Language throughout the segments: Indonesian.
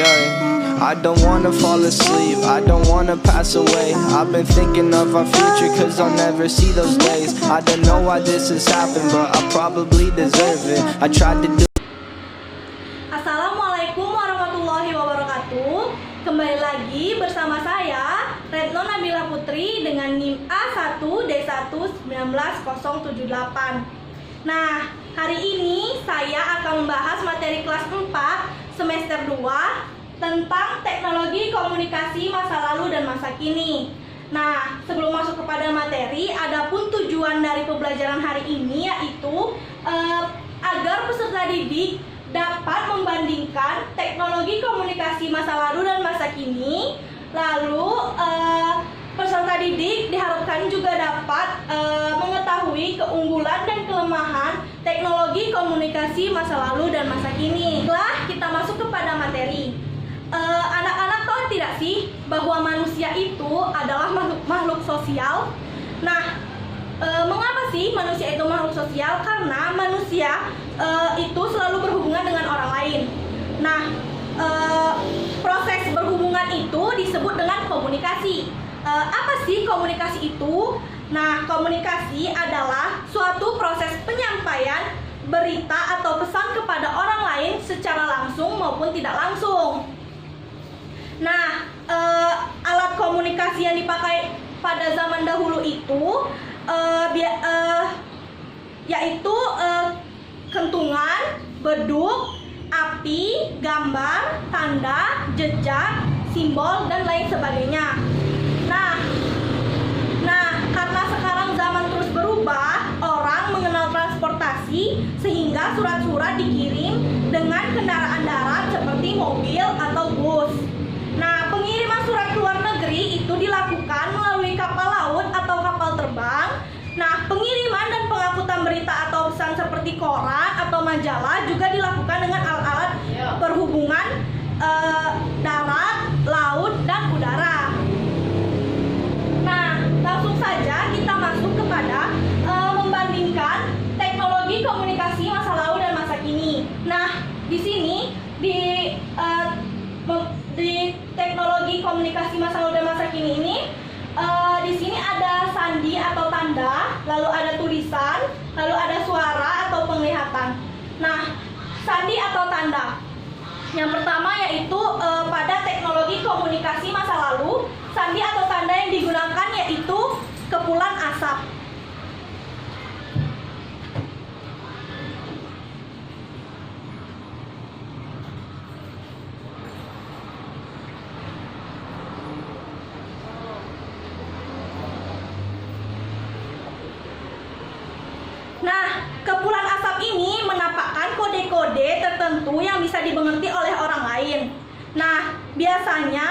Yeah, I don't wanna fall asleep, I don't wanna pass away. I've been thinking of our future cause I'll never see those days. I don't know why this has happened, but I probably deserve it. I tried to do. Assalamualaikum warahmatullahi wabarakatuh. Kembali lagi bersama saya Retno Nabila Putri dengan NIM A1D1 19078. Nah, hari ini saya akan membahas materi kelas 4 semester 2 tentang teknologi komunikasi masa lalu dan masa kini. Nah, sebelum masuk kepada materi, adapun tujuan dari pembelajaran hari ini yaitu agar peserta didik dapat membandingkan teknologi komunikasi masa lalu dan masa kini. Lalu peserta didik diharapkan juga dapat mengetahui keunggulan dan kelemahan teknologi komunikasi masa lalu dan masa kini. Setelah kita masuk kepada materi, anak-anak tahu tidak sih bahwa manusia itu adalah makhluk sosial? Nah, mengapa sih manusia itu makhluk sosial? Karena manusia itu selalu berhubungan dengan orang lain. Nah, proses berhubungan itu disebut dengan komunikasi. Apa sih komunikasi itu? Nah, komunikasi adalah suatu proses penyampaian berita atau pesan kepada orang lain secara langsung maupun tidak langsung. Nah, alat komunikasi yang dipakai pada zaman dahulu itu yaitu kentungan, beduk, api, gambar, tanda, jejak, simbol, dan lain sebagainya. Nah, karena sekarang zaman terus berubah, orang mengenal transportasi sehingga surat-surat dikirim dengan kendaraan darat seperti mobil atau bus. Nah, pengiriman surat ke luar negeri itu dilakukan melalui kapal laut atau kapal terbang. Nah, pengiriman dan pengangkutan berita atau pesan seperti koran atau majalah juga dilakukan dengan alat-alat perhubungan darat, laut, dan udara. Nah, langsung saja kita masuk kepada membandingkan teknologi komunikasi masa lalu dan masa kini. Nah, di sini di teknologi komunikasi masa lalu dan masa kini ini di sini ada sandi atau tanda, lalu ada tulisan, lalu ada suara atau penglihatan. Nah, sandi atau tanda. Yang pertama yaitu pada teknologi komunikasi masa lalu, sandi atau tanda yang digunakan yaitu kepulan asap. Nah, kepulan asap ini menampakkan kode-kode tertentu yang bisa dimengerti oleh orang lain. Nah, biasanya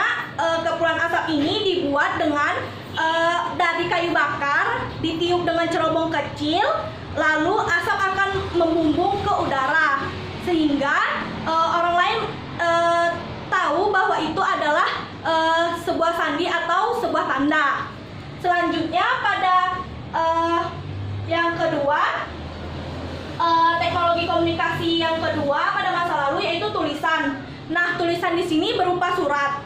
kepulan asap ini dibuat dengan dari kayu bakar, ditiup dengan cerobong kecil, lalu asap akan membumbung ke udara, sehingga orang lain tahu bahwa itu adalah sebuah sandi atau sebuah tanda. Selanjutnya pada yang kedua, teknologi komunikasi yang kedua pada masa lalu yaitu tulisan. Nah, tulisan di sini berupa surat.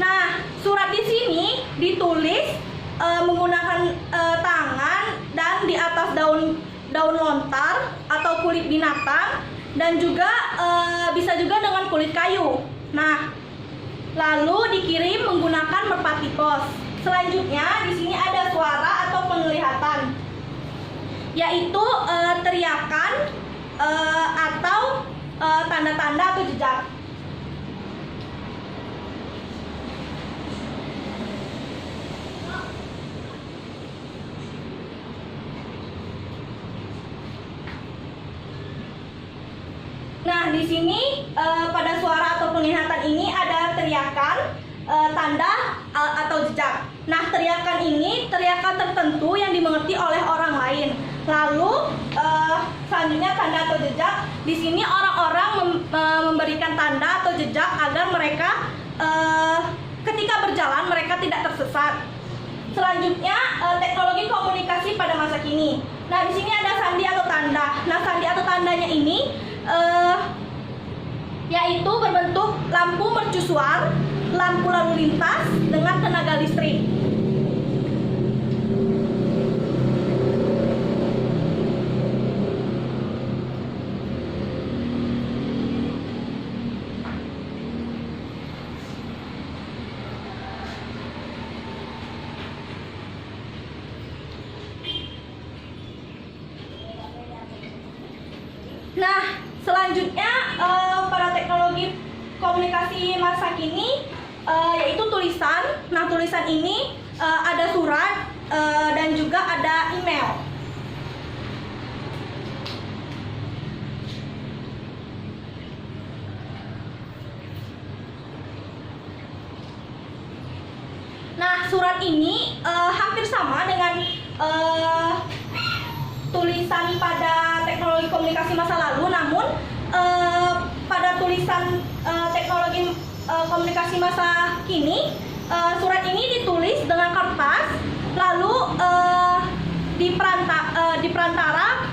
Nah, surat di sini ditulis menggunakan tangan dan di atas daun lontar atau kulit binatang, dan juga bisa juga dengan kulit kayu. Nah, lalu dikirim menggunakan merpati pos. Selanjutnya di sini ada suara atau penglihatan, yaitu teriakan atau tanda-tanda atau jejak. Nah, di sini pada suara atau penglihatan ini ada teriakan, tanda atau jejak. Nah, teriakan ini teriakan tertentu yang dimengerti oleh orang lain. Lalu selanjutnya tanda atau jejak. Di sini orang-orang memberikan tanda atau jejak agar mereka ketika berjalan mereka tidak tersesat. Selanjutnya teknologi komunikasi pada masa kini. Nah, di sini ada sandi atau tanda. Nah, sandi atau tandanya ini yaitu berbentuk lampu mercusuar, lampu lalu lintas dengan tenaga listrik. Nah, selanjutnya pada teknologi komunikasi masa kini yaitu tulisan. Nah, tulisan ini ada surat dan juga ada email. Nah, surat ini hampir sama dengan tulisan pada teknologi komunikasi masa lalu, namun pada tulisan teknologi komunikasi masa kini, surat ini ditulis dengan kertas, lalu di perantara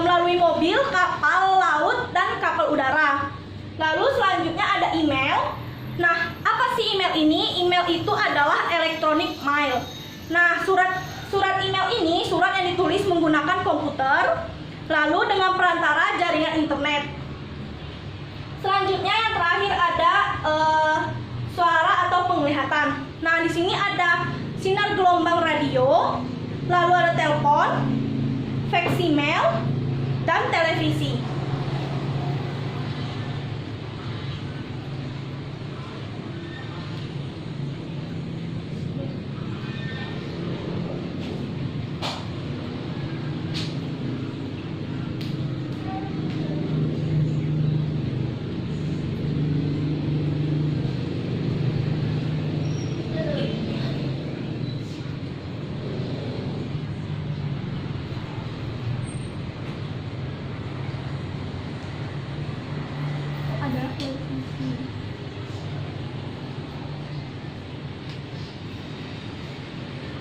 melalui mobil, kapal laut, dan kapal udara. Lalu selanjutnya ada email. Nah, apa sih email ini? Email itu adalah electronic mail. Nah, surat email ini surat yang ditulis menggunakan komputer, lalu dengan perantara jaringan internet. Selanjutnya yang terakhir ada suara atau penglihatan. Nah, di sini ada sinar gelombang radio, lalu ada telepon, faksimiles, dan televisi.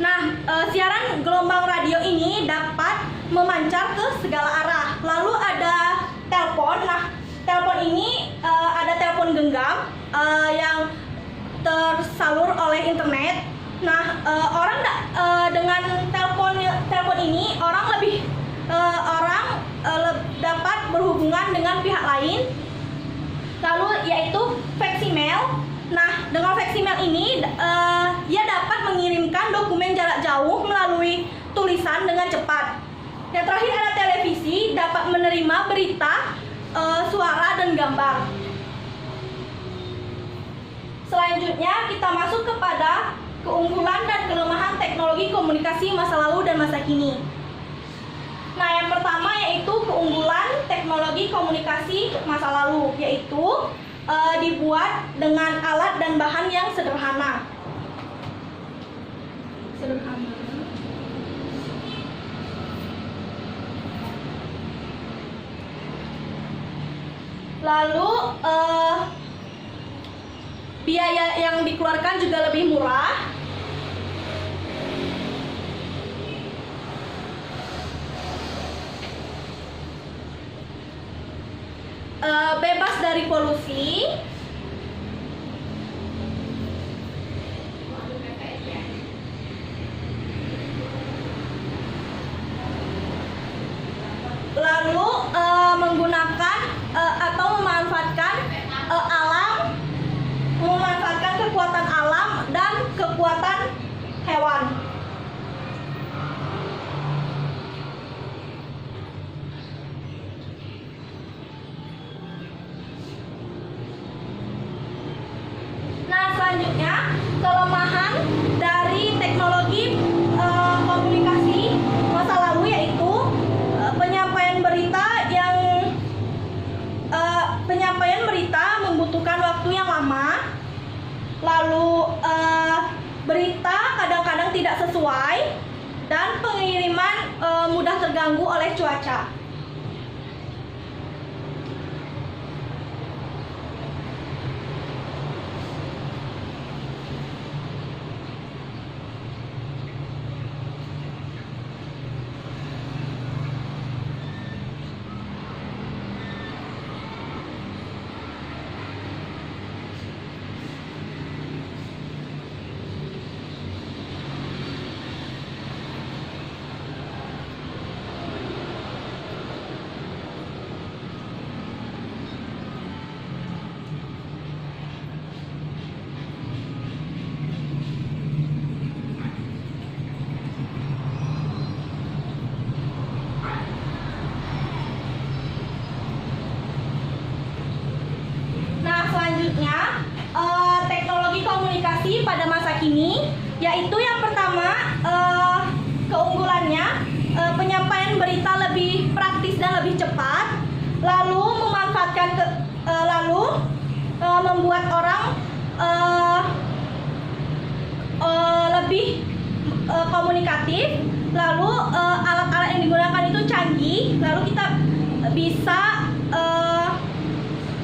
Nah, siaran gelombang radio ini dapat memancar ke segala arah. Lalu ada telepon. Nah, telepon ini ada telepon genggam yang tersalur oleh internet. Nah, dengan telepon ini dapat berhubungan dengan pihak lain. Lalu yaitu faksimiles. Nah, dengan faksimiles ini ia dapat mengirimkan dokumen jarak jauh melalui tulisan dengan cepat. Yang terakhir ada televisi, dapat menerima berita, suara, dan gambar. Selanjutnya kita masuk kepada keunggulan dan kelemahan teknologi komunikasi masa lalu dan masa kini. Nah, yang pertama yaitu keunggulan teknologi komunikasi masa lalu, yaitu dibuat dengan alat dan bahan yang sederhana. Lalu biaya yang dikeluarkan juga lebih murah. Bebas dari polusi. Lalu menggunakan atau memanfaatkan kekuatan alam dan kekuatan hewan. Nah, selanjutnya kelemahan dari teknologi komunikasi masa lalu yaitu penyampaian berita membutuhkan waktu yang lama. Lalu berita kadang-kadang tidak sesuai dan pengiriman mudah terganggu oleh cuaca. teknologi pada masa kini, yaitu yang pertama keunggulannya penyampaian berita lebih praktis dan lebih cepat, lalu memanfaatkan membuat orang lebih komunikatif, lalu alat-alat yang digunakan itu canggih, lalu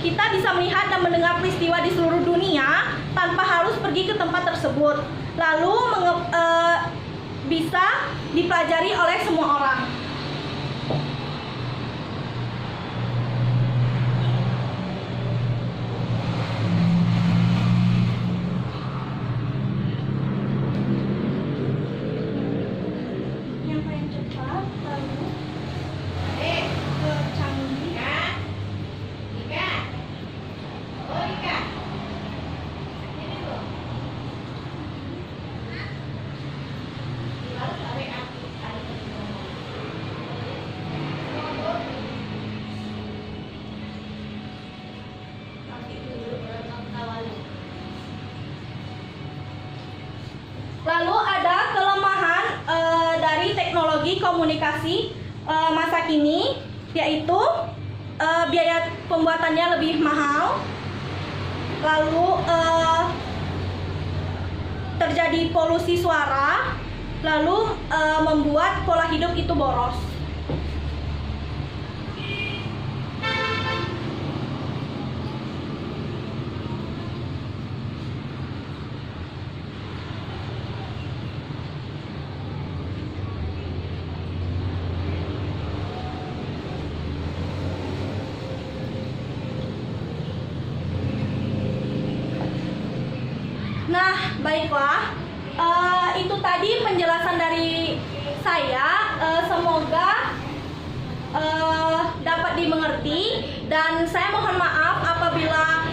kita bisa melihat dan mendengar peristiwa di seluruh dunia tanpa harus pergi ke tempat tersebut, lalu bisa dipelajari oleh semua orang. Penyampaian cepat, lalu canggih. Lalu ada kelemahan dari teknologi komunikasi masa kini, yaitu biaya pembuatannya lebih mahal, lalu terjadi polusi suara, lalu membuat pola hidup itu boros. Nah, baiklah, itu tadi penjelasan dari saya. Semoga dapat dimengerti, dan saya mohon maaf apabila